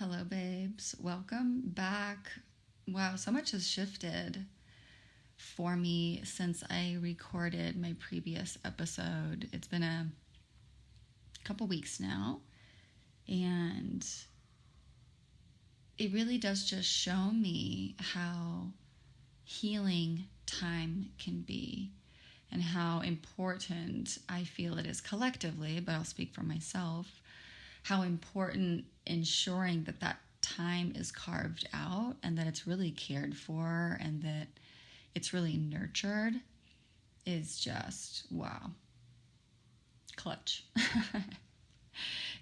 Hello, babes. Welcome back. Wow, so much has shifted for me since I recorded my previous episode. It's been a couple weeks now, and it really does just show me how healing time can be and how important I feel it is collectively, but I'll speak for myself, how important ensuring that time is carved out and that it's really cared for and that it's really nurtured is just, wow, clutch.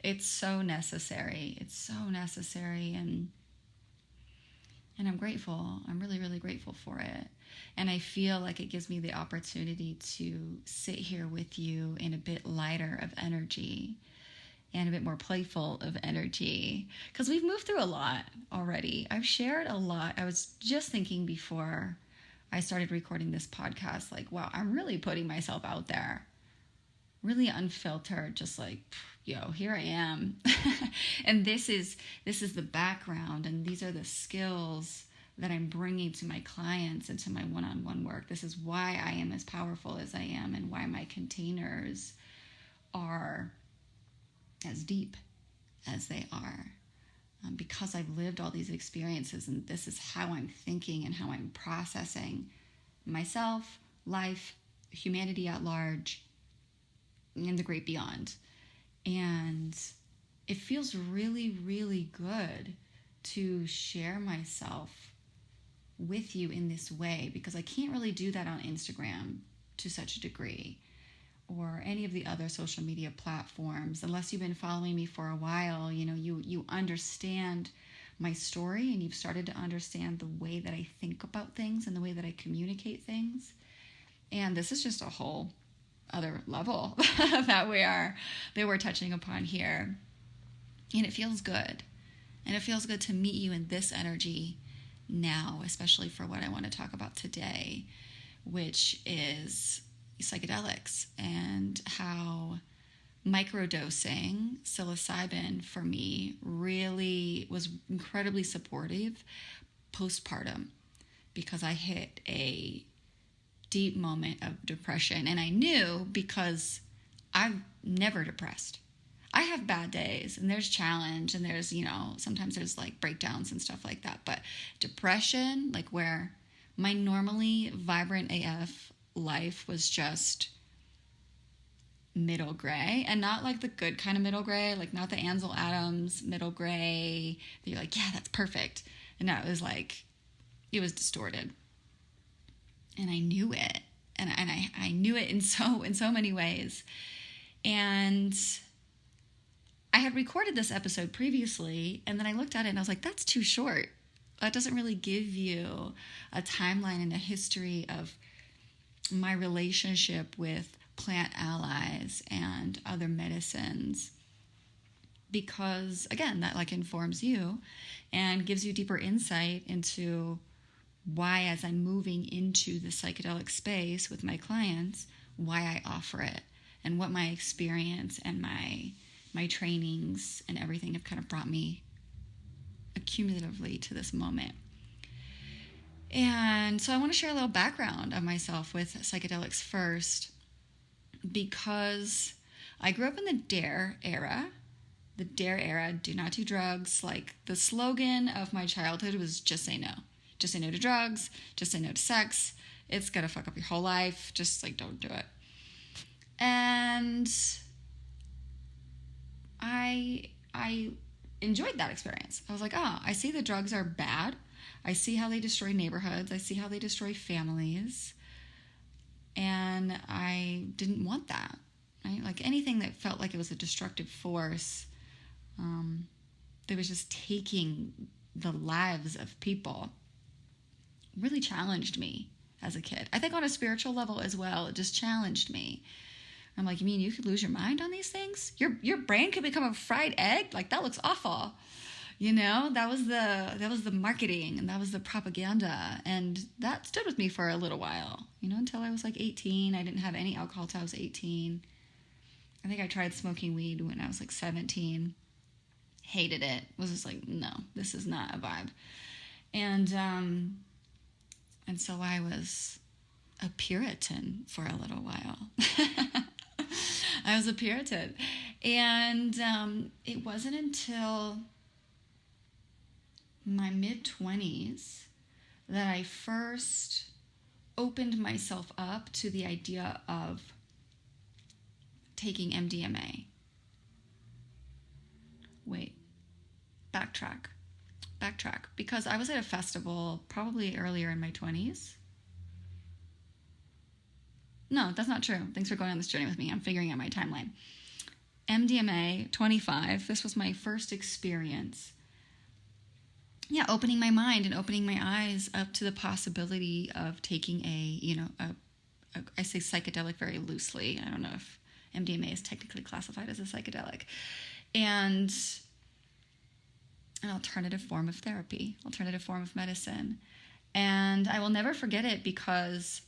It's so necessary. It's so necessary, and I'm grateful. I'm really, really grateful for it. And I feel like it gives me the opportunity to sit here with you in a bit lighter of energy and a bit more playful of energy, because we've moved through a lot already. I've shared a lot. I was just thinking before I started recording this podcast, like, wow, I'm really putting myself out there, really unfiltered, just like, yo, here I am. And this is the background, and these are the skills that I'm bringing to my clients and to my one-on-one work. This is why I am as powerful as I am, and why my containers are as deep as they are, because I've lived all these experiences, and this is how I'm thinking and how I'm processing myself, life, humanity at large, and the great beyond. And it feels really, really good to share myself with you in this way, because I can't really do that on Instagram to such a degree, or any of the other social media platforms. Unless you've been following me for a while, you understand my story, and you've started to understand the way that I think about things and the way that I communicate things. And this is just a whole other level that we're touching upon here. And it feels good. And it feels good to meet you in this energy now, especially for what I want to talk about today, which is psychedelics, and how microdosing psilocybin for me really was incredibly supportive postpartum, because I hit a deep moment of depression. And I knew, because I'm never depressed. I have bad days, and there's challenge, and there's, sometimes there's like breakdowns and stuff like that. But depression, like where my normally vibrant AF life was just middle gray, and not like the good kind of middle gray, like not the Ansel Adams middle gray that you're like, yeah, that's perfect. And no, it was like, it was distorted. And I knew it. And I knew it in so many ways. And I had recorded this episode previously, and then I looked at it and I was like, that's too short. That doesn't really give you a timeline and a history of my relationship with plant allies and other medicines, because again, that like informs you and gives you deeper insight into why, as I'm moving into the psychedelic space with my clients, why I offer it, and what my experience and my trainings and everything have kind of brought me accumulatively to this moment. And so I want to share a little background of myself with psychedelics first, because I grew up in the DARE era. The DARE era, do not do drugs. Like, the slogan of my childhood was just say no. Just say no to drugs. Just say no to sex. It's going to fuck up your whole life. Just like, don't do it. And I enjoyed that experience. I was like, I see the drugs are bad. I see how they destroy neighborhoods. I see how they destroy families. And I didn't want that, right? Like anything that felt like it was a destructive force, that was just taking the lives of people, really challenged me as a kid. I think on a spiritual level as well, it just challenged me. I'm like, you mean you could lose your mind on these things? Your brain could become a fried egg? Like, that looks awful. That was the marketing, and that was the propaganda, and that stood with me for a little while, until I was like 18. I didn't have any alcohol till I was 18. I think I tried smoking weed when I was like 17. hated it. Was just like, no, this is not a vibe. And so I was a Puritan for a little while. I was a Puritan. And it wasn't until my mid-20s that I first opened myself up to the idea of taking MDMA. Wait, backtrack. Because I was at a festival probably earlier in my 20s. No, that's not true. Thanks for going on this journey with me. I'm figuring out my timeline. MDMA, 25. This was my first experience. Yeah, opening my mind and opening my eyes up to the possibility of taking I say psychedelic very loosely. I don't know if MDMA is technically classified as a psychedelic. And an alternative form of therapy, alternative form of medicine. And I will never forget it because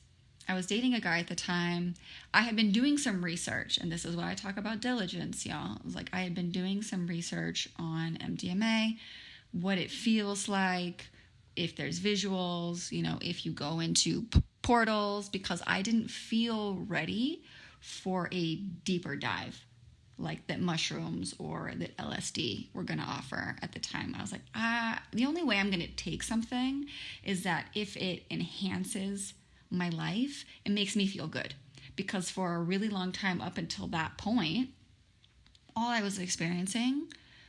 I was dating a guy at the time. I had been doing some research, and this is why I talk about diligence, y'all. It was like I had been doing some research on MDMA, what it feels like, if there's visuals, if you go into portals, because I didn't feel ready for a deeper dive like that mushrooms or that LSD were going to offer at the time. I was like, the only way I'm going to take something is that if it enhances my life, it makes me feel good. Because for a really long time up until that point, all I was experiencing,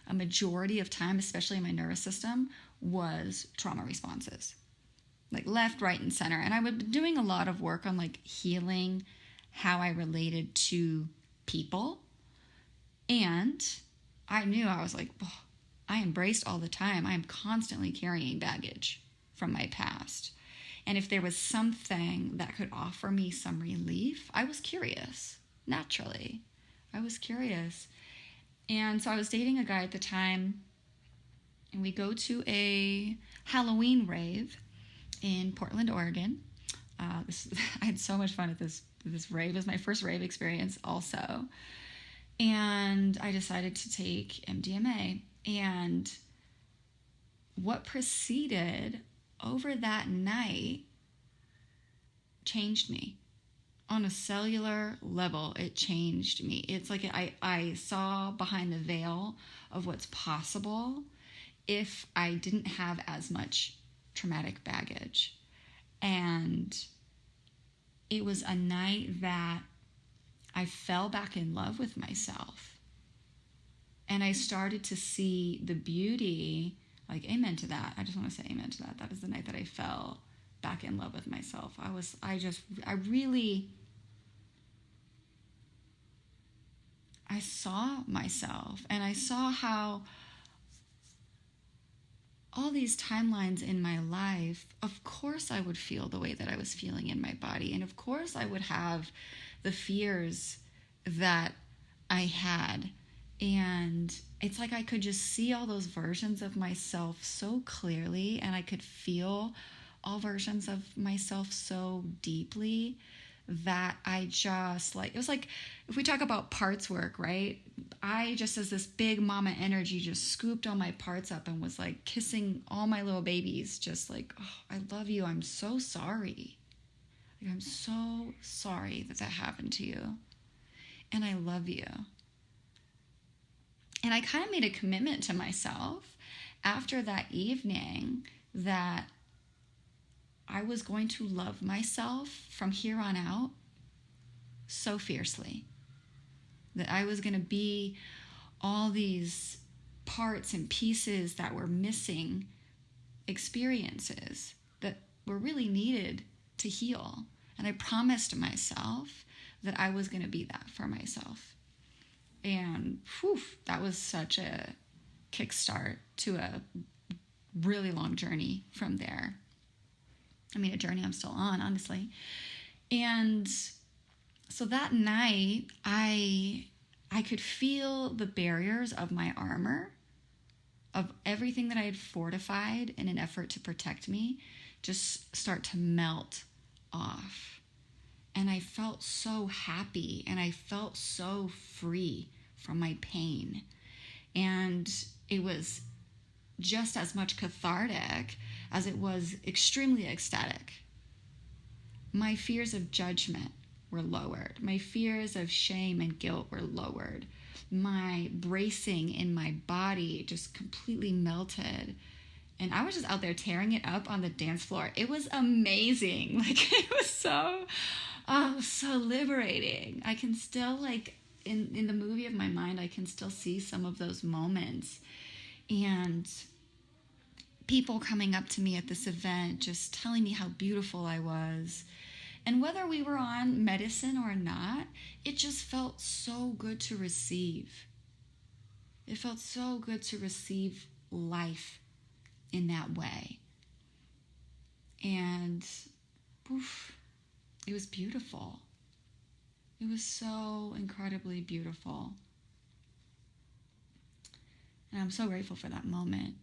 a majority of time, especially in my nervous system, was trauma responses. Like left, right, and center. And I was doing a lot of work on like healing how I related to people. And I knew, I was like, oh, I embraced all the time. I am constantly carrying baggage from my past. And if there was something that could offer me some relief, I was curious. Naturally, I was curious. And so I was dating a guy at the time, and we go to a Halloween rave in Portland, Oregon. I had so much fun at this rave. It was my first rave experience also. And I decided to take MDMA. And what preceded over that night changed me. On a cellular level, it changed me. It's like I saw behind the veil of what's possible if I didn't have as much traumatic baggage. And it was a night that I fell back in love with myself. And I started to see the beauty, like amen to that. I just want to say amen to that. That is the night that I fell back in love with myself. I saw myself, and I saw how all these timelines in my life, of course I would feel the way that I was feeling in my body. And of course I would have the fears that I had. And it's like I could just see all those versions of myself so clearly, and I could feel all versions of myself so deeply that I just it was like, if we talk about parts work, right? I just, as this big mama energy, just scooped all my parts up and was like kissing all my little babies, just like, oh, I love you. I'm so sorry. Like, I'm so sorry that happened to you. And I love you. And I kind of made a commitment to myself after that evening that I was going to love myself from here on out so fiercely. That I was going to be all these parts and pieces that were missing experiences that were really needed to heal. And I promised myself that I was going to be that for myself. And that was such a kickstart to a really long journey from there. I mean, a journey I'm still on, honestly. And so that night, I could feel the barriers of my armor, of everything that I had fortified in an effort to protect me, just start to melt off. And I felt so happy, and I felt so free from my pain. And it was just as much cathartic as it was extremely ecstatic. My fears of judgment were lowered. My fears of shame and guilt were lowered. My bracing in my body just completely melted. And I was just out there tearing it up on the dance floor. It was amazing. Like, it was so liberating. I can still, like, in the movie of my mind, I can still see some of those moments. And people coming up to me at this event, just telling me how beautiful I was. And whether we were on medicine or not, it just felt so good to receive. It felt so good to receive life in that way. And poof, it was beautiful. It was so incredibly beautiful. And I'm so grateful for that moment.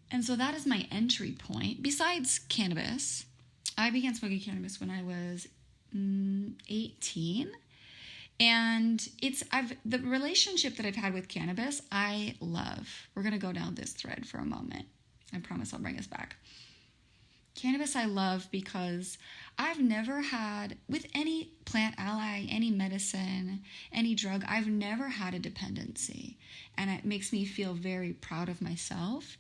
And so that is my entry point. Besides cannabis, I began smoking cannabis when I was 18. And the relationship that I've had with cannabis, I love. We're going to go down this thread for a moment. I promise I'll bring us back. Cannabis I love because I've never had, with any plant ally, any medicine, any drug, I've never had a dependency. And it makes me feel very proud of myself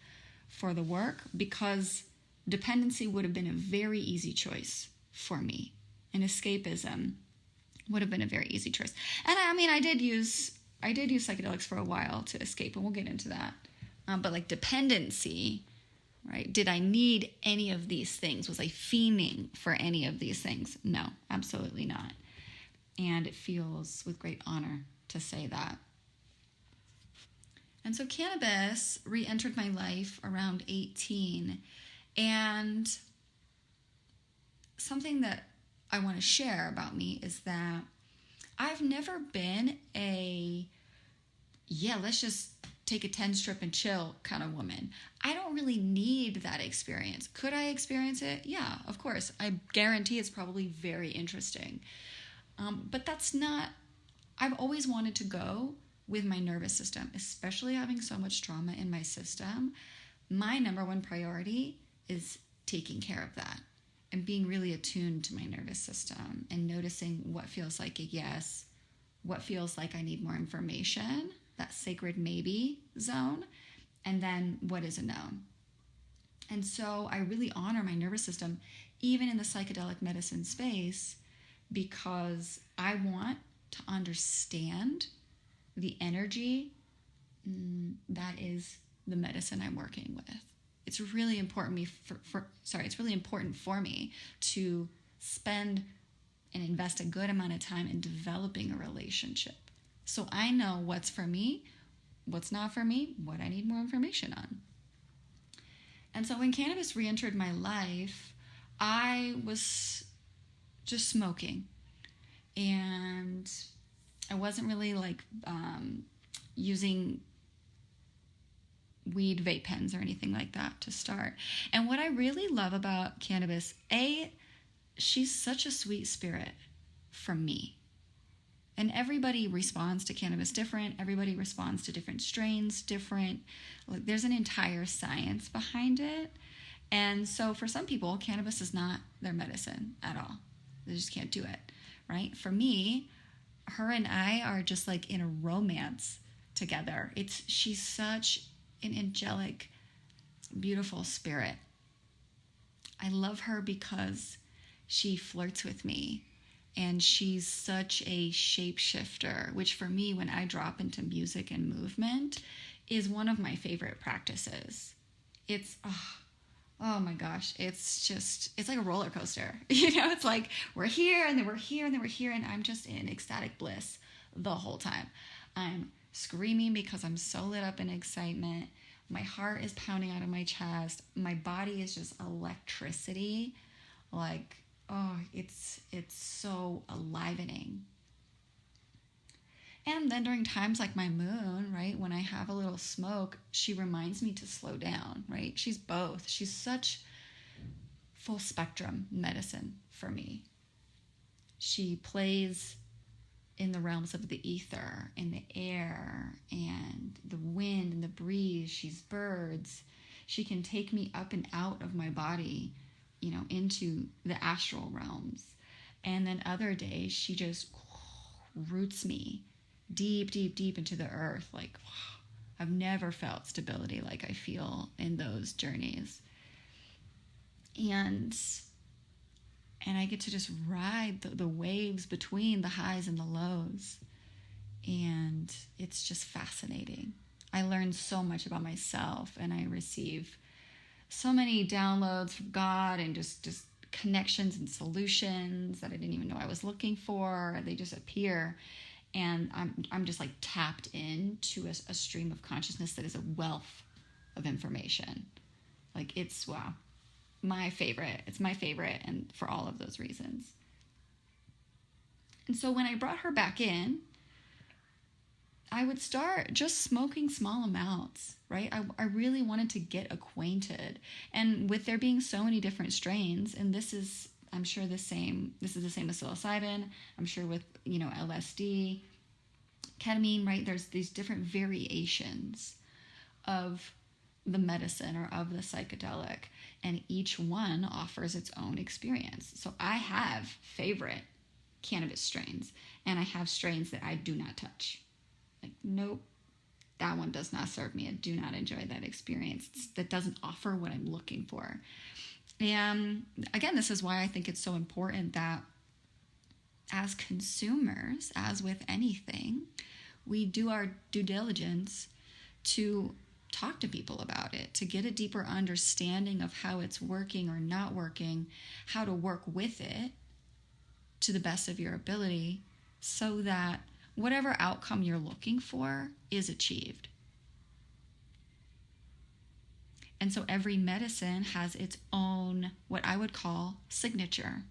for the work, because dependency would have been a very easy choice for me. And escapism would have been a very easy choice. And I did use psychedelics for a while to escape, and we'll get into that. But like dependency, right? Did I need any of these things? Was I fiending for any of these things? No, absolutely not. And it feels with great honor to say that. And so cannabis re-entered my life around 18. And something that I want to share about me is that I've never been let's just take a 10 strip and chill kind of woman. I don't really need that experience. Could I experience it? Yeah, of course. I guarantee it's probably very interesting. But that's not, I've always wanted to go with my nervous system, especially having so much trauma in my system. My number one priority is taking care of that and being really attuned to my nervous system and noticing what feels like a yes, what feels like I need more information, that sacred maybe zone, and then what is a no. And so I really honor my nervous system, even in the psychedelic medicine space, because I want to understand the energy that is the medicine I'm working with. It's really important it's really important for me to spend and invest a good amount of time in developing a relationship. So I know what's for me, what's not for me, what I need more information on. And so when cannabis re-entered my life, I was just smoking. And I wasn't really using weed vape pens or anything like that to start. And what I really love about cannabis, she's such a sweet spirit for me. And everybody responds to cannabis different. Everybody responds to different strains different. Like, there's an entire science behind it. And so for some people, cannabis is not their medicine at all. They just can't do it, right? For me, her and I are just like in a romance together. She's such an angelic, beautiful spirit. I love her because she flirts with me, and she's such a shapeshifter, which for me, when I drop into music and movement, is one of my favorite practices. It's, oh my gosh, it's like a roller coaster. It's like we're here and then we're here and then we're here, and I'm just in ecstatic bliss the whole time. I'm screaming because I'm so lit up in excitement. My heart is pounding out of my chest. My body is just electricity. Like, it's so alivening. And then during times like my moon, right, when I have a little smoke, she reminds me to slow down, right? She's both. She's such full spectrum medicine for me. She plays in the realms of the ether, in the air, and the wind and the breeze. She's birds. She can take me up and out of my body, into the astral realms. And then other days, she just roots me deep, deep, deep into the earth. Like, I've never felt stability like I feel in those journeys. And I get to just ride the waves between the highs and the lows. And it's just fascinating. I learn so much about myself, and I receive so many downloads from God and just connections and solutions that I didn't even know I was looking for. They just appear. And I'm just like tapped into a stream of consciousness that is a wealth of information. Like, it's, wow, my favorite. It's my favorite, and for all of those reasons. And so when I brought her back in, I would start just smoking small amounts, right? I really wanted to get acquainted. And with there being so many different strains, and this is, I'm sure, this is the same as psilocybin, I'm sure with, LSD, ketamine, right? There's these different variations of the medicine or of the psychedelic, and each one offers its own experience. So I have favorite cannabis strains, and I have strains that I do not touch. Like, nope, that one does not serve me. I do not enjoy that experience. That doesn't offer what I'm looking for. And again, this is why I think it's so important that as consumers, as with anything, we do our due diligence to talk to people about it, to get a deeper understanding of how it's working or not working, how to work with it to the best of your ability, so that whatever outcome you're looking for is achieved. And so every medicine has its own, what I would call, signature.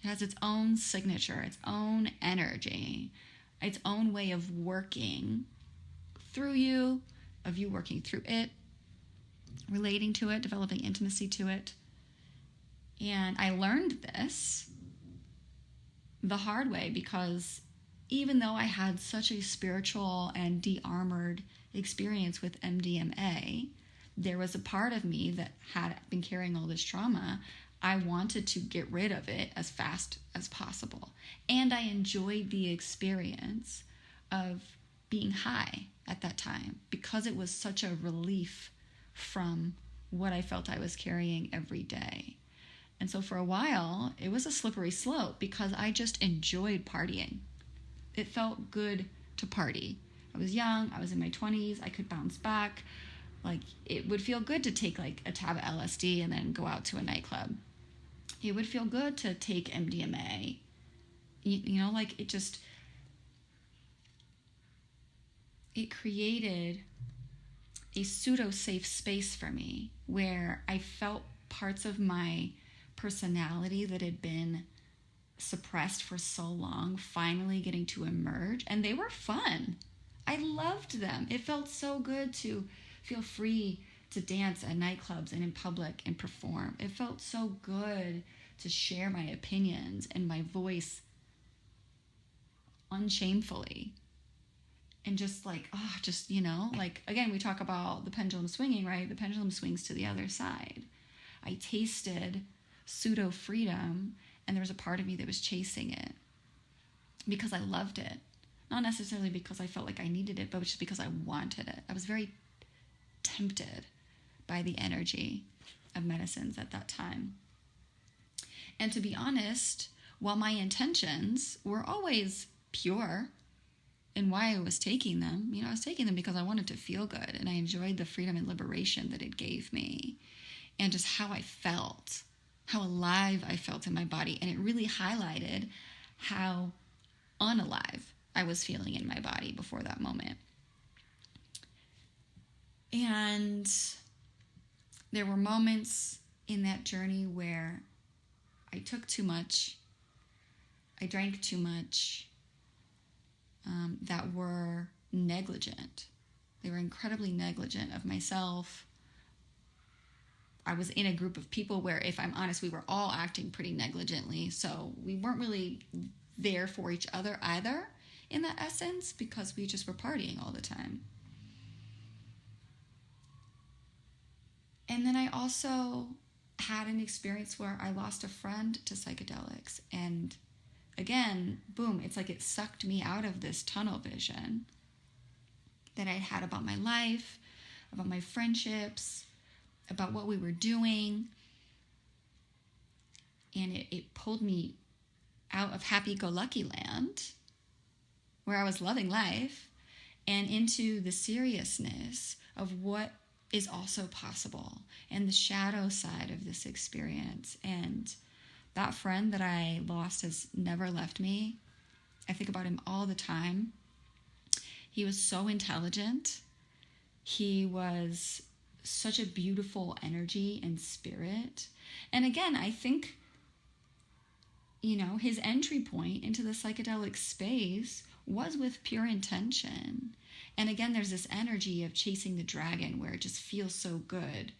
It has its own signature, its own energy, its own way of working through you, of you working through it, relating to it, developing intimacy to it. And I learned this the hard way, because even though I had such a spiritual and de-armored experience with MDMA, there was a part of me that had been carrying all this trauma. I wanted to get rid of it as fast as possible. And I enjoyed the experience of being high at that time, because it was such a relief from what I felt I was carrying every day. And so for a while, it was a slippery slope, because I just enjoyed partying. It felt good to party. I was young, I was in my 20s, I could bounce back. Like, it would feel good to take like a tab of LSD and then go out to a nightclub. It would feel good to take MDMA. Like, it created a pseudo-safe space for me, where I felt parts of my personality that had been suppressed for so long finally getting to emerge, and they were fun. I loved them. It felt so good to feel free to dance at nightclubs and in public and perform. It felt so good to share my opinions and my voice unshamefully. And just like, like, again, we talk about the pendulum swinging, right? The pendulum swings to the other side. I tasted pseudo freedom, and there was a part of me that was chasing it because I loved it. Not necessarily because I felt like I needed it, but just because I wanted it. I was very tempted by the energy of medicines at that time. And to be honest, while my intentions were always pure in why I was taking them, I was taking them because I wanted to feel good, and I enjoyed the freedom and liberation that it gave me, and just how I felt, how alive I felt in my body. And it really highlighted how unalive I was feeling in my body before that moment. And there were moments in that journey where I took too much, I drank too much, that were negligent. They were incredibly negligent of myself. I was in a group of people where, if I'm honest, we were all acting pretty negligently. So we weren't really there for each other either in that essence, because we just were partying all the time. And then I also had an experience where I lost a friend to psychedelics. And again, boom, it's like it sucked me out of this tunnel vision that I had about my life, about my friendships, about what we were doing. And it pulled me out of happy-go-lucky land, where I was loving life, and into the seriousness of what is also possible and the shadow side of this experience. And that friend that I lost has never left me. I think about him all the time. He was so intelligent. He was such a beautiful energy and spirit. And again, I think, his entry point into the psychedelic space was with pure intention. And again, there's this energy of chasing the dragon where it just feels so good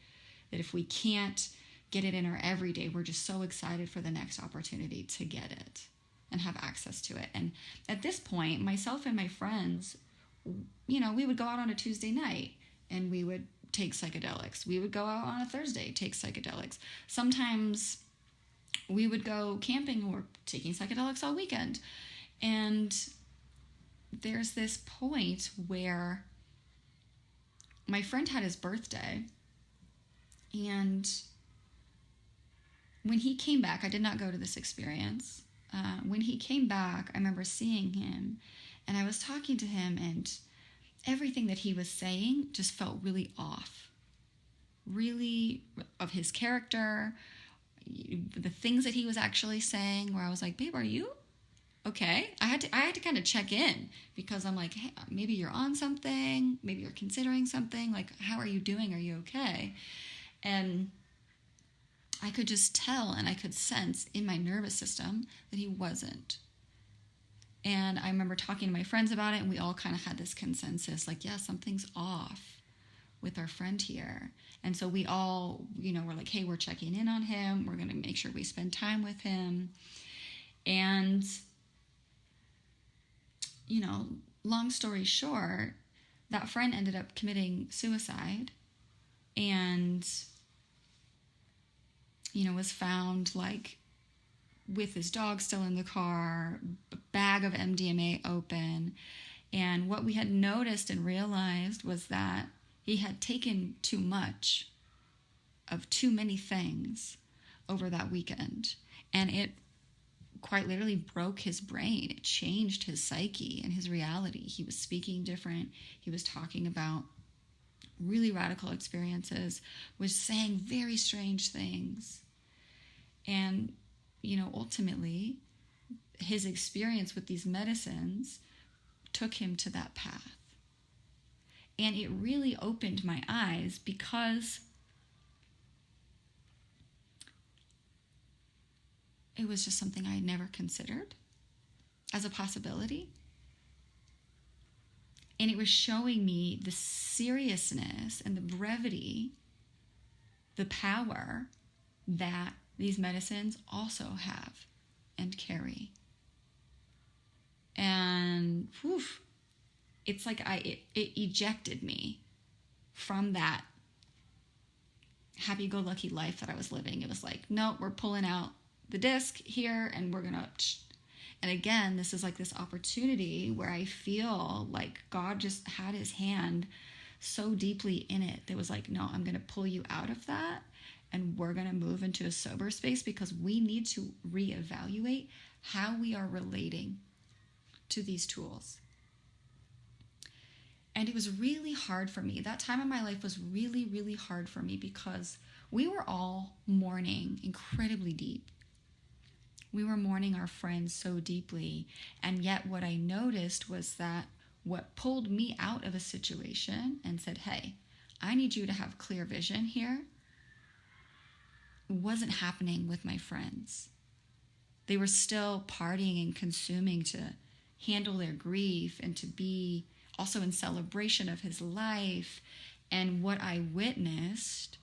that if we can't get it in our everyday, we're just so excited for the next opportunity to get it and have access to it. And at this point, myself and my friends, we would go out on a Tuesday night and we would take psychedelics. We would go out on a Thursday, take psychedelics. Sometimes we would go camping or taking psychedelics all weekend. And there's this point where my friend had his birthday, and when he came back, I did not go to this experience. When he came back, I remember seeing him, and I was talking to him, and everything that he was saying just felt really off, really of his character, the things that he was actually saying, where I was like, babe, are you okay? I had to kind of check in, because I'm like, hey, maybe you're on something, maybe you're considering something, like, how are you doing? Are you okay? And I could just tell, and I could sense in my nervous system that he wasn't. And I remember talking to my friends about it, and we all kind of had this consensus, like, yeah, something's off with our friend here. And so we all, we're like, hey, we're checking in on him. We're going to make sure we spend time with him. And, long story short, that friend ended up committing suicide and, was found like with his dog still in the car, a bag of MDMA open. And what we had noticed and realized was that he had taken too much of too many things over that weekend. And it quite literally broke his brain. It changed his psyche and his reality. He was speaking different. He was talking about really radical experiences, was saying very strange things. And, ultimately, his experience with these medicines took him to that path. And it really opened my eyes, because it was just something I had never considered as a possibility. And it was showing me the seriousness and the brevity, the power that these medicines also have and carry. And it's like it ejected me from that happy-go-lucky life that I was living. It was like, no, we're pulling out the disc here, and we're gonna. And again, this is like this opportunity where I feel like God just had his hand so deeply in it that was like, no, I'm gonna pull you out of that, and we're gonna move into a sober space, because we need to reevaluate how we are relating to these tools. And it was really hard for me. That time in my life was really, really hard for me, because we were all mourning incredibly deep. We were mourning our friends so deeply. And yet what I noticed was that what pulled me out of a situation and said, hey, I need you to have clear vision here, wasn't happening with my friends. They were still partying and consuming to handle their grief and to be also in celebration of his life. And what I witnessed,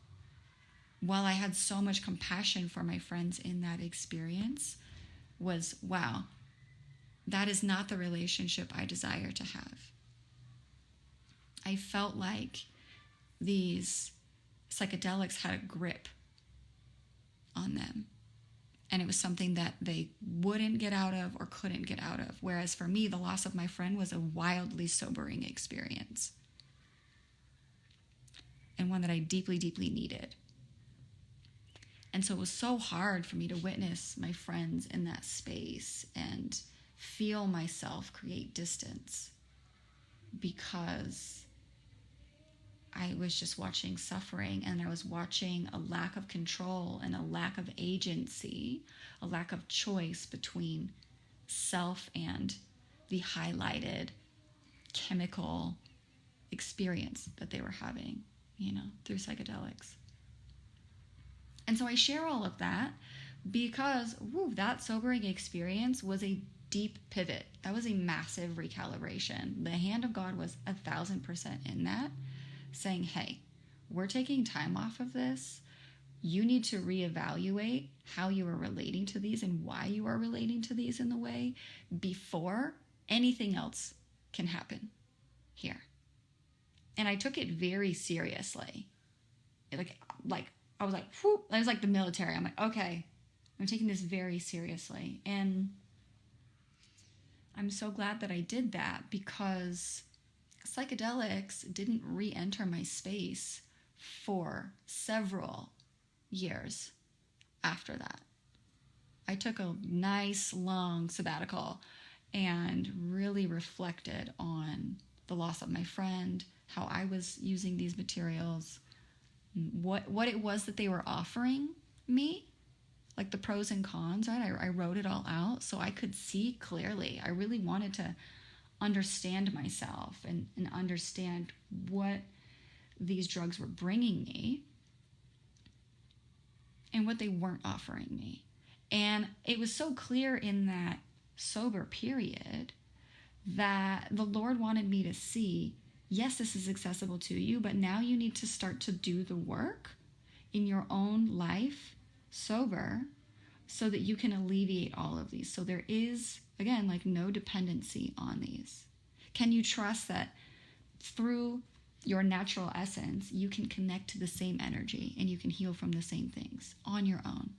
while I had so much compassion for my friends in that experience, was, wow, that is not the relationship I desire to have. I felt like these psychedelics had a grip on them. And it was something that they wouldn't get out of or couldn't get out of. Whereas for me, the loss of my friend was a wildly sobering experience. And one that I deeply, deeply needed. And so it was so hard for me to witness my friends in that space and feel myself create distance, because I was just watching suffering, and I was watching a lack of control and a lack of agency, a lack of choice between self and the highlighted chemical experience that they were having, through psychedelics. And so I share all of that because that sobering experience was a deep pivot. That was a massive recalibration. The hand of God was 1,000% in that, saying, hey, we're taking time off of this. You need to reevaluate how you are relating to these and why you are relating to these in the way before anything else can happen here. And I took it very seriously. Like I was like, whew, I was like the military. I'm like, okay, I'm taking this very seriously. And I'm so glad that I did that, because psychedelics didn't re-enter my space for several years after that. I took a nice long sabbatical and really reflected on the loss of my friend, how I was using these materials, what it was that they were offering me, like the pros and cons, right? I wrote it all out so I could see clearly. I really wanted to understand myself and understand what these drugs were bringing me and what they weren't offering me. And it was so clear in that sober period that the Lord wanted me to see, yes, this is accessible to you, but now you need to start to do the work in your own life, sober, so that you can alleviate all of these. So there is, again, like no dependency on these. Can you trust that through your natural essence, you can connect to the same energy and you can heal from the same things on your own?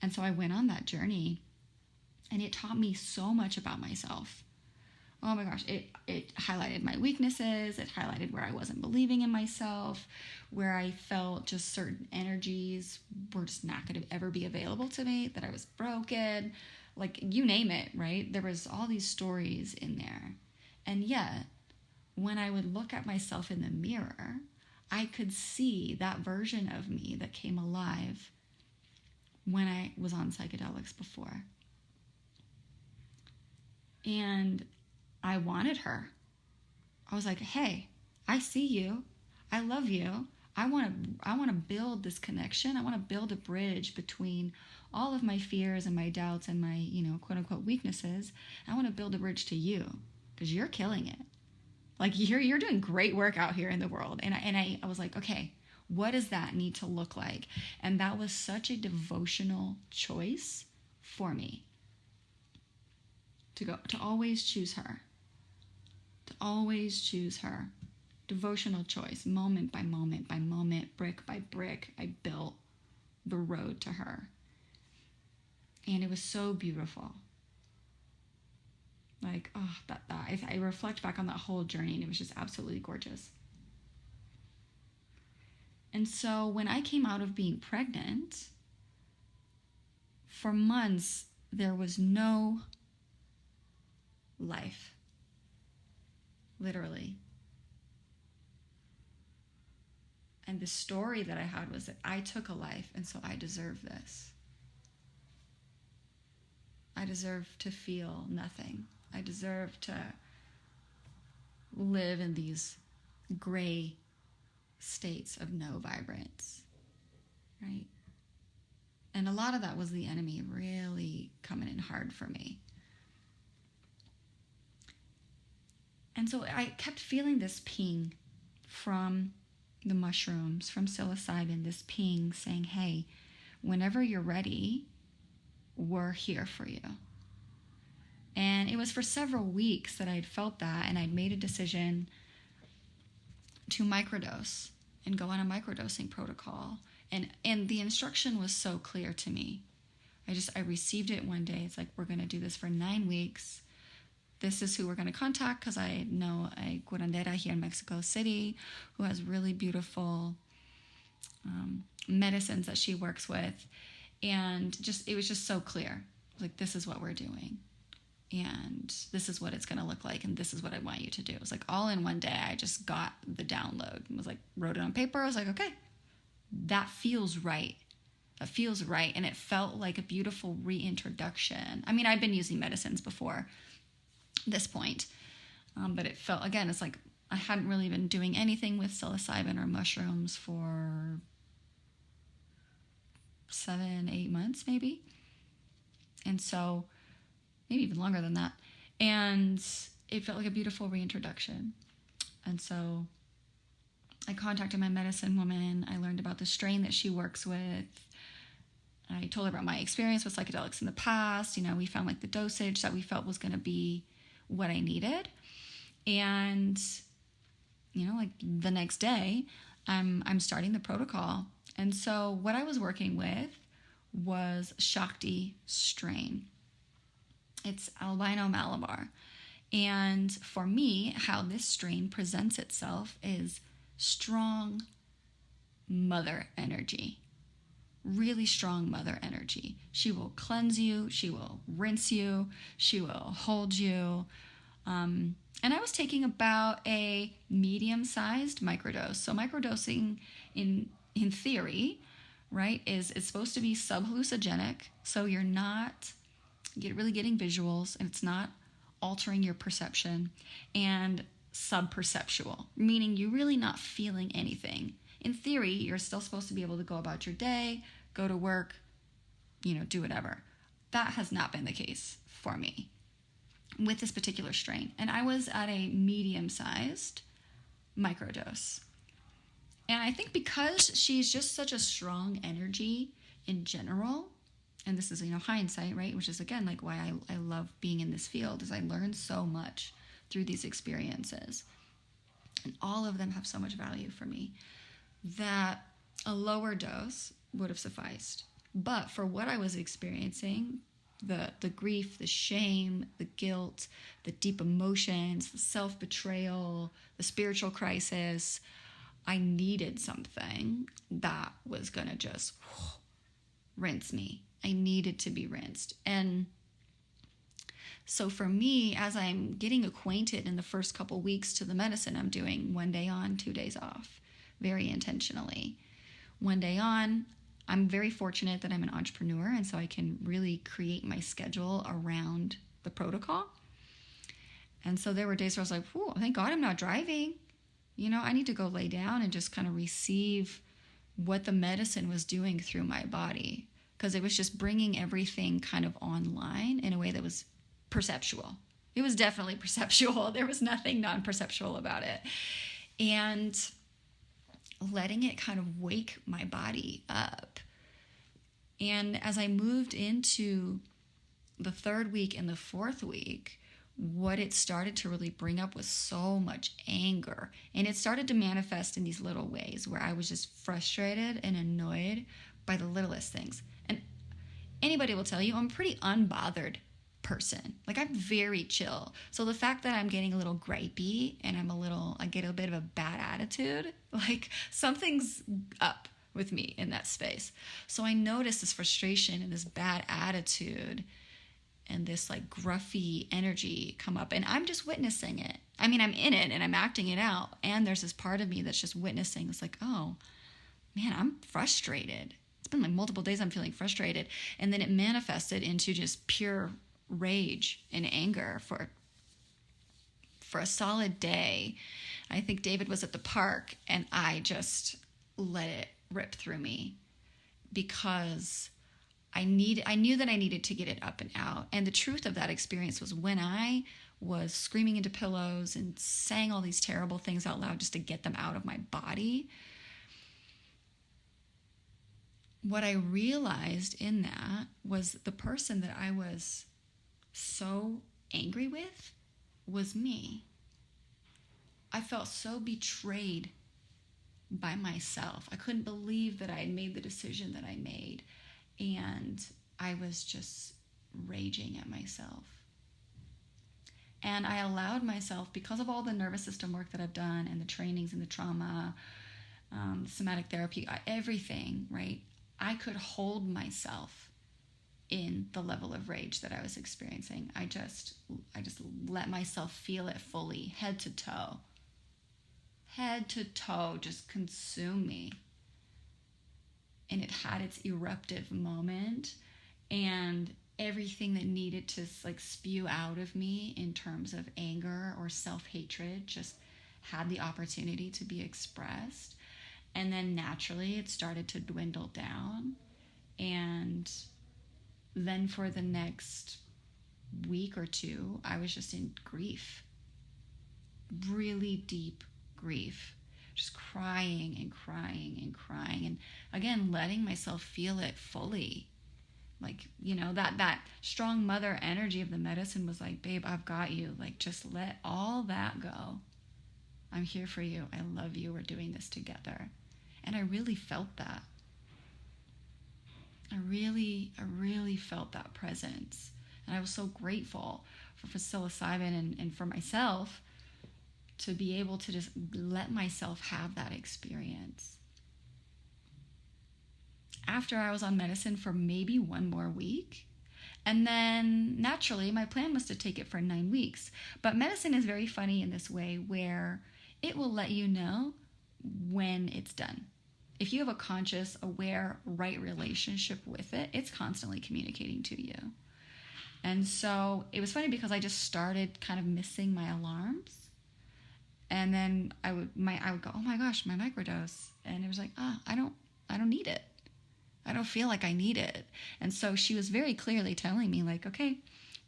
And so I went on that journey, and it taught me so much about myself. Oh my gosh, it highlighted my weaknesses. It highlighted where I wasn't believing in myself, where I felt just certain energies were just not going to ever be available to me, that I was broken, like you name it, right? There was all these stories in there. And yet, when I would look at myself in the mirror, I could see that version of me that came alive when I was on psychedelics before. And I wanted her. I was like, hey, I see you. I love you. I want to build this connection. I want to build a bridge between all of my fears and my doubts and my, quote unquote weaknesses. I want to build a bridge to you, because you're killing it. Like you're doing great work out here in the world. And I was like, okay, what does that need to look like? And that was such a devotional choice for me to always choose her. To always choose her. Devotional choice, moment by moment by moment, brick by brick, I built the road to her. And it was so beautiful. Like, I reflect back on that whole journey, and it was just absolutely gorgeous. And so when I came out of being pregnant, for months, there was no life. Literally. And the story that I had was that I took a life, and so I deserve this. I deserve to feel nothing. I deserve to live in these gray states of no vibrance, right? And a lot of that was the enemy really coming in hard for me. And so I kept feeling this ping from the mushrooms, from psilocybin, this ping saying, hey, whenever you're ready, we're here for you. And it was for several weeks that I'd felt that, and I'd made a decision to microdose and go on a microdosing protocol. And the instruction was so clear to me. I received it one day. It's like, we're going to do this for 9 weeks. This is who we're going to contact, because I know a curandera here in Mexico City who has really beautiful medicines that she works with. And it was just so clear. Like, this is what we're doing. And this is what it's going to look like. And this is what I want you to do. It was like all in one day. I just got the download. It was like, wrote it on paper. I was like, okay, that feels right. That feels right. And it felt like a beautiful reintroduction. I mean, I've been using medicines before this point. But it felt, again, it's like I hadn't really been doing anything with psilocybin or mushrooms for 7-8 months, maybe. And so, maybe even longer than that. And it felt like a beautiful reintroduction. And so I contacted my medicine woman. I learned about the strain that she works with. I told her about my experience with psychedelics in the past. You know, we found like the dosage that we felt was going to be what I needed. And, you know, like the next day, I'm starting the protocol. And so what I was working with was Shakti strain. It's albino Malabar. And for me, how this strain presents itself is strong mother energy. Really strong mother energy. She will cleanse you. She will rinse you. She will hold you. And I was taking about a medium-sized microdose. So microdosing in theory, right, it's supposed to be sub-hallucinogenic. So you're not really getting visuals, and it's not altering your perception, and sub-perceptual, meaning you're really not feeling anything. In theory, you're still supposed to be able to go about your day, go to work, you know, do whatever. That has not been the case for me with this particular strain. And I was at a medium-sized microdose. And I think because she's just such a strong energy in general, and this is, you know, hindsight, right? Which is, again, like why I love being in this field, is I learned so much through these experiences. And all of them have so much value for me that a lower dose would have sufficed. But for what I was experiencing, the grief, the shame, the guilt, the deep emotions, the self-betrayal, the spiritual crisis, I needed something that was going to just rinse me. I needed to be rinsed. And so for me, as I'm getting acquainted in the first couple weeks to the medicine, I'm doing 1 day on, 2 days off, very intentionally. 1 day on, I'm very fortunate that I'm an entrepreneur, and so I can really create my schedule around the protocol. And so there were days where I was like, "Whoa, thank God I'm not driving. You know, I need to go lay down and just kind of receive what the medicine was doing through my body." Because it was just bringing everything kind of online in a way that was perceptual. It was definitely perceptual. There was nothing non-perceptual about it. And letting it kind of wake my body up. And as I moved into the 3rd week and the 4th week, what it started to really bring up was so much anger. And it started to manifest in these little ways where I was just frustrated and annoyed by the littlest things. And anybody will tell you I'm a pretty unbothered person. Like, I'm very chill. So the fact that I'm getting a little gripey and I get a bit of a bad attitude, like something's up with me in that space. So I noticed this frustration and this bad attitude and this like gruffy energy come up, and I'm just witnessing it. I mean, I'm in it and I'm acting it out. And there's this part of me that's just witnessing. It's like, oh man, I'm frustrated. It's been like multiple days I'm feeling frustrated. And then it manifested into just pure rage and anger for a solid day. I think David was at the park and I just let it rip through me because I knew that I needed to get it up and out. And the truth of that experience was when I was screaming into pillows and saying all these terrible things out loud just to get them out of my body, what I realized in that was the person that I was so angry with was me. I felt so betrayed by myself. I couldn't believe that I had made the decision that I made. And I was just raging at myself. And I allowed myself, because of all the nervous system work that I've done and the trainings and the trauma, somatic therapy, everything, right? I could hold myself in the level of rage that I was experiencing. I just let myself feel it fully, head to toe, just consume me. And it had its eruptive moment, and everything that needed to like spew out of me in terms of anger or self-hatred just had the opportunity to be expressed. And then naturally it started to dwindle down. And then for the next week or two, I was just in grief, really deep grief, just crying and crying and crying. And again, letting myself feel it fully. Like, you know, that strong mother energy of the medicine was like, babe, I've got you. Like, just let all that go. I'm here for you. I love you. We're doing this together. And I really felt that. I really felt that presence. And I was so grateful for psilocybin and for myself to be able to just let myself have that experience. After I was on medicine for maybe one more week, and then naturally my plan was to take it for 9 weeks. But medicine is very funny in this way where it will let you know when it's done. If you have a conscious, aware, right relationship with it, it's constantly communicating to you. And so it was funny because I just started kind of missing my alarms. And then I would go, oh my gosh, my microdose. And it was like, I don't need it. I don't feel like I need it. And so she was very clearly telling me like, okay,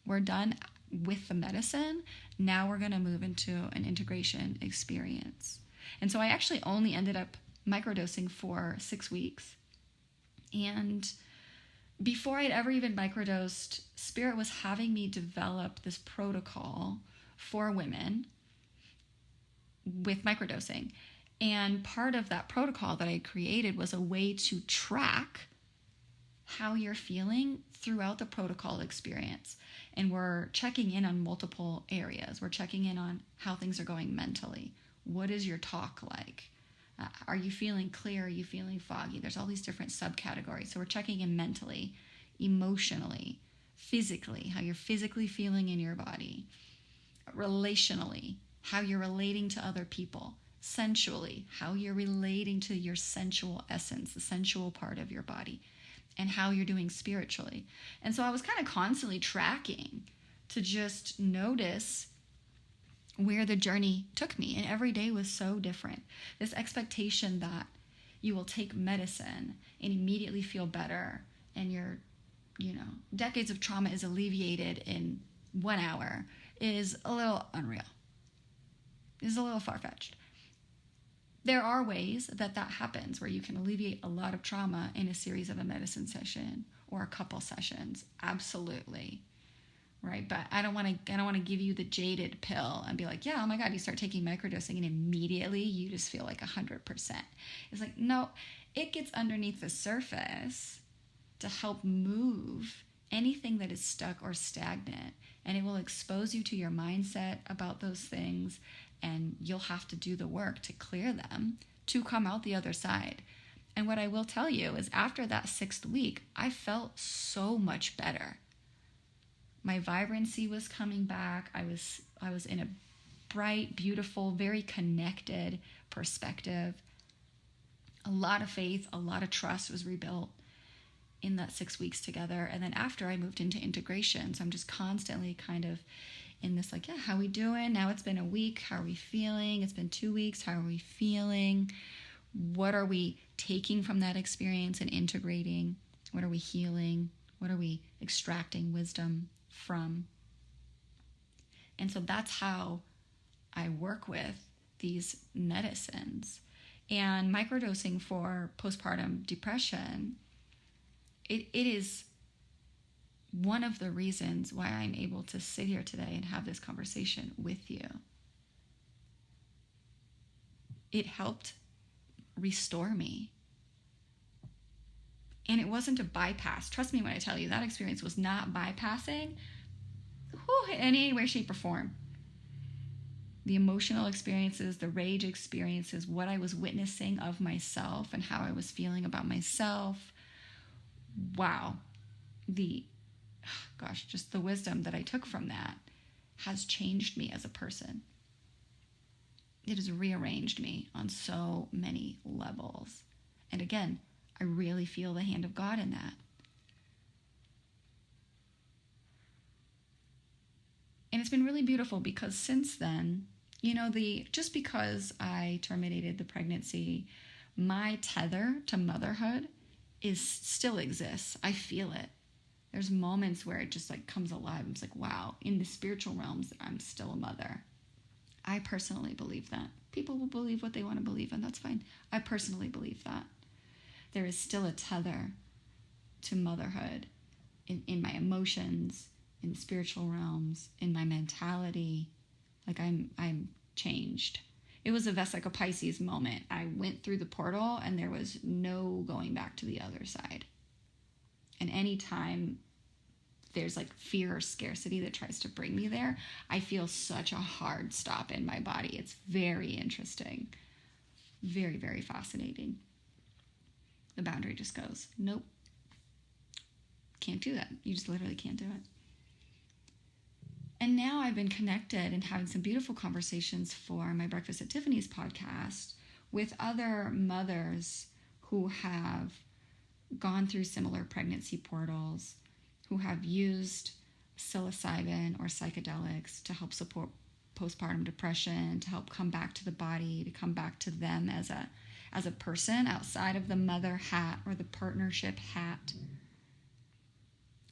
we're done with the medicine. Now we're going to move into an integration experience. And so I actually only ended up microdosing for 6 weeks. And before I'd ever even microdosed, Spirit was having me develop this protocol for women with microdosing. And part of that protocol that I created was a way to track how you're feeling throughout the protocol experience. And we're checking in on multiple areas. We're checking in on how things are going mentally. What is your talk like? Are you feeling clear? Are you feeling foggy? There's all these different subcategories. So we're checking in mentally, emotionally, physically, how you're physically feeling in your body, relationally, how you're relating to other people, sensually, how you're relating to your sensual essence, the sensual part of your body, and how you're doing spiritually. And so I was kind of constantly tracking to just notice where the journey took me. And every day was so different. This expectation that you will take medicine and immediately feel better and your, decades of trauma is alleviated in 1 hour is a little unreal. Is a little far-fetched. There are ways that happens where you can alleviate a lot of trauma in a series of a medicine session or a couple sessions. Absolutely. Right? But I don't want to give you the jaded pill and be like, yeah, oh my God, you start taking microdosing and immediately you just feel like 100%. It's like, no, it gets underneath the surface to help move anything that is stuck or stagnant. And it will expose you to your mindset about those things. And you'll have to do the work to clear them to come out the other side. And what I will tell you is after that 6th week, I felt so much better. My vibrancy was coming back. I was in a bright, beautiful, very connected perspective. A lot of faith, a lot of trust was rebuilt in that 6 weeks together. And then after I moved into integration, so I'm just constantly kind of in this like, yeah, how we doing? Now it's been a week. How are we feeling? It's been 2 weeks. How are we feeling? What are we taking from that experience and integrating? What are we healing? What are we extracting wisdom from? And so that's how I work with these medicines. And microdosing for postpartum depression, it is one of the reasons why I'm able to sit here today and have this conversation with you. It helped restore me. And it wasn't a bypass. Trust me when I tell you, that experience was not bypassing in any way, shape, or form. The emotional experiences, the rage experiences, what I was witnessing of myself and how I was feeling about myself. Wow. Just the wisdom that I took from that has changed me as a person. It has rearranged me on so many levels. And again, I really feel the hand of God in that. And it's been really beautiful because since then, just because I terminated the pregnancy, my tether to motherhood still exists. I feel it. There's moments where it just like comes alive. It's like, wow, in the spiritual realms, I'm still a mother. I personally believe that. People will believe what they want to believe, and that's fine. I personally believe that. There is still a tether to motherhood in my emotions, in the spiritual realms, in my mentality. Like I'm changed. It was a Vesica Pisces moment. I went through the portal and there was no going back to the other side. And anytime there's like fear or scarcity that tries to bring me there, I feel such a hard stop in my body. It's very interesting. Very, very fascinating. The boundary just goes, nope. Can't do that. You just literally can't do it. And now I've been connected and having some beautiful conversations for my Breakfast at Tiffany's podcast with other mothers who have gone through similar pregnancy portals, who have used psilocybin or psychedelics to help support postpartum depression, to help come back to the body, to come back to them as a person outside of the mother hat or the partnership hat,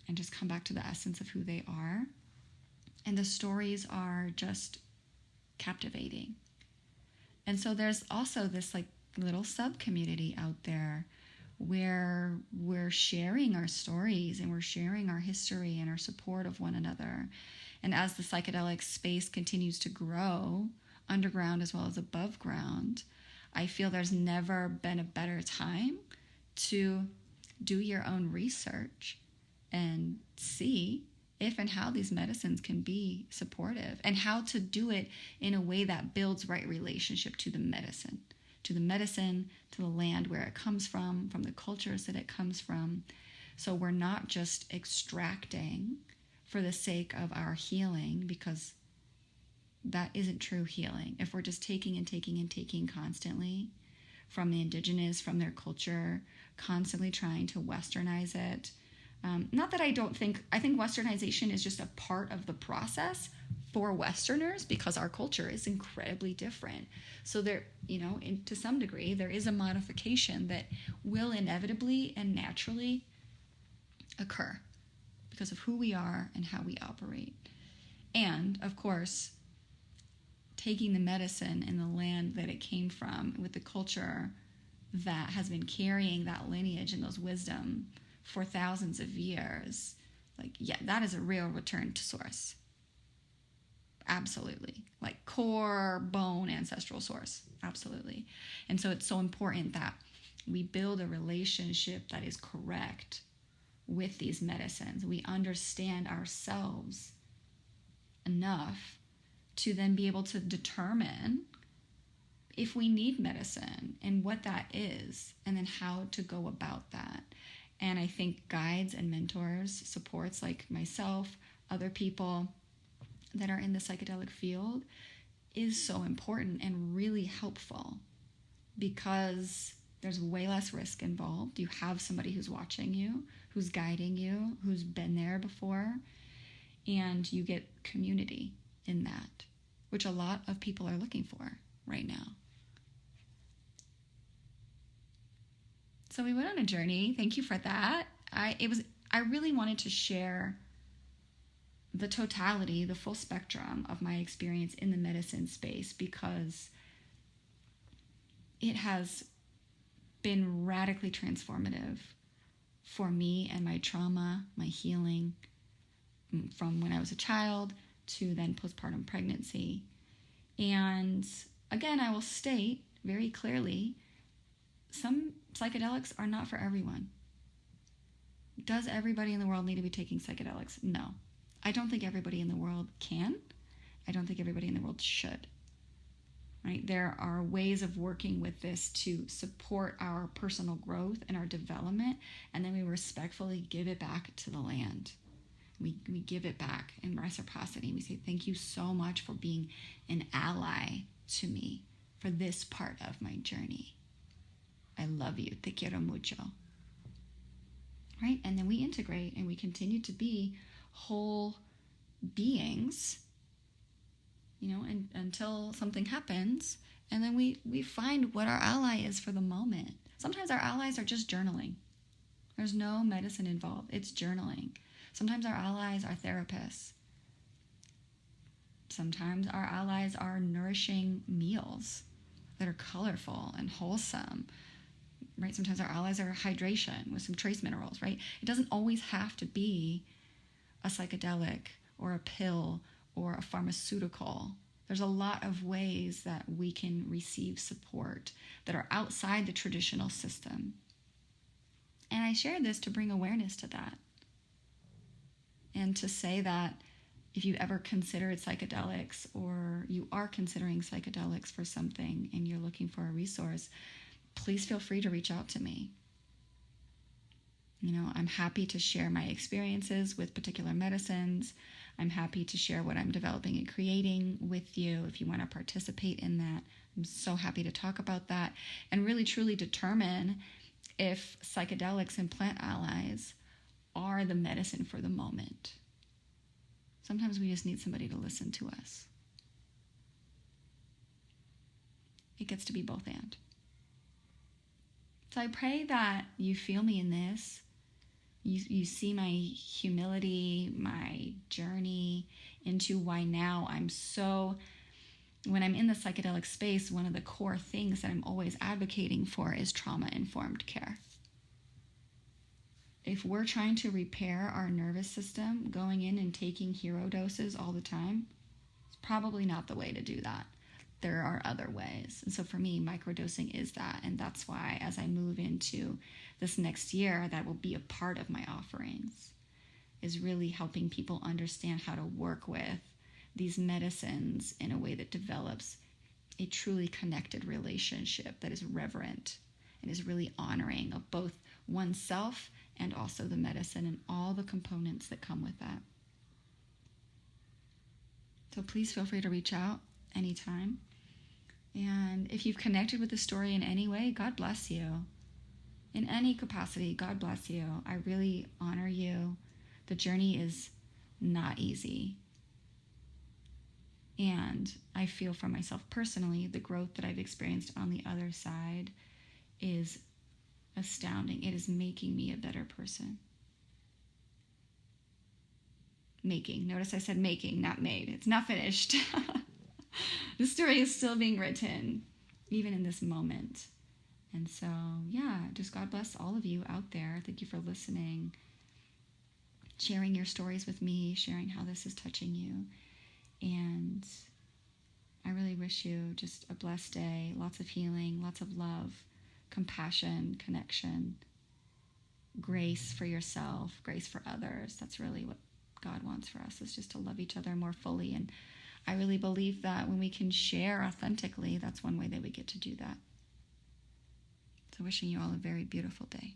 and just come back to the essence of who they are. And the stories are just captivating. And so there's also this like little sub-community out there where we're sharing our stories and we're sharing our history and our support of one another. And as the psychedelic space continues to grow, underground as well as above ground, I feel there's never been a better time to do your own research and see if and how these medicines can be supportive and how to do it in a way that builds right relationship to the medicine, to the land where it comes from the cultures that it comes from. So we're not just extracting for the sake of our healing, because that isn't true healing. If we're just taking and taking and taking constantly from the indigenous, from their culture, constantly trying to westernize it. Not that I think westernization is just a part of the process for Westerners, because our culture is incredibly different. So there, to some degree, there is a modification that will inevitably and naturally occur because of who we are and how we operate. And, of course, taking the medicine in the land that it came from with the culture that has been carrying that lineage and those wisdom for thousands of years, that is a real return to source. Absolutely. Like core bone ancestral source. Absolutely. And so it's so important that we build a relationship that is correct with these medicines. We understand ourselves enough to then be able to determine if we need medicine and what that is, and then how to go about that. And I think guides and mentors, supports like myself, other people that are in the psychedelic field is so important and really helpful, because there's way less risk involved. You have somebody who's watching you, who's guiding you, who's been there before, and you get community in that, which a lot of people are looking for right now. So we went on a journey. Thank you for that. I really wanted to share the totality, the full spectrum of my experience in the medicine space, because it has been radically transformative for me and my trauma, my healing, from when I was a child to then postpartum pregnancy. And again, I will state very clearly, some psychedelics are not for everyone. Does everybody in the world need to be taking psychedelics? No. I don't think everybody in the world can. I don't think everybody in the world should. Right? There are ways of working with this to support our personal growth and our development, and then we respectfully give it back to the land. We give it back in reciprocity. We say, thank you so much for being an ally to me for this part of my journey. I love you. Te quiero mucho. Right? And then we integrate and we continue to be whole beings, and until something happens, and then we find what our ally is for the moment. Sometimes our allies are just journaling. There's no medicine involved. It's journaling. Sometimes our allies are therapists. Sometimes our allies are nourishing meals that are colorful and wholesome, right? Sometimes our allies are hydration with some trace minerals, right? It doesn't always have to be a psychedelic or a pill or a pharmaceutical. There's a lot of ways that we can receive support that are outside the traditional system. And I share this to bring awareness to that. And to say that if you ever considered psychedelics, or you are considering psychedelics for something and you're looking for a resource, please feel free to reach out to me. I'm happy to share my experiences with particular medicines. I'm happy to share what I'm developing and creating with you if you want to participate in that. I'm so happy to talk about that and really truly determine if psychedelics and plant allies are the medicine for the moment. Sometimes we just need somebody to listen to us. It gets to be both and. So I pray that you feel me in this. You see my humility, my journey into why now when I'm in the psychedelic space, one of the core things that I'm always advocating for is trauma-informed care. If we're trying to repair our nervous system, going in and taking hero doses all the time, it's probably not the way to do that. There are other ways. And so for me, microdosing is that. And that's why as I move into this next year, that will be a part of my offerings, is really helping people understand how to work with these medicines in a way that develops a truly connected relationship that is reverent and is really honoring of both oneself and also the medicine and all the components that come with that. So please feel free to reach out anytime. And if you've connected with the story in any way, God bless you. In any capacity, God bless you. I really honor you. The journey is not easy. And I feel for myself personally, the growth that I've experienced on the other side is astounding. It is making me a better person. Making. Notice I said making, not made. It's not finished. The story is still being written, even in this moment. And so, just God bless all of you out there. Thank you for listening, sharing your stories with me, sharing how this is touching you. And I really wish you just a blessed day, lots of healing, lots of love, compassion, connection, grace for yourself, grace for others. That's really what God wants for us, is just to love each other more fully. And I really believe that when we can share authentically, that's one way that we get to do that. So wishing you all a very beautiful day.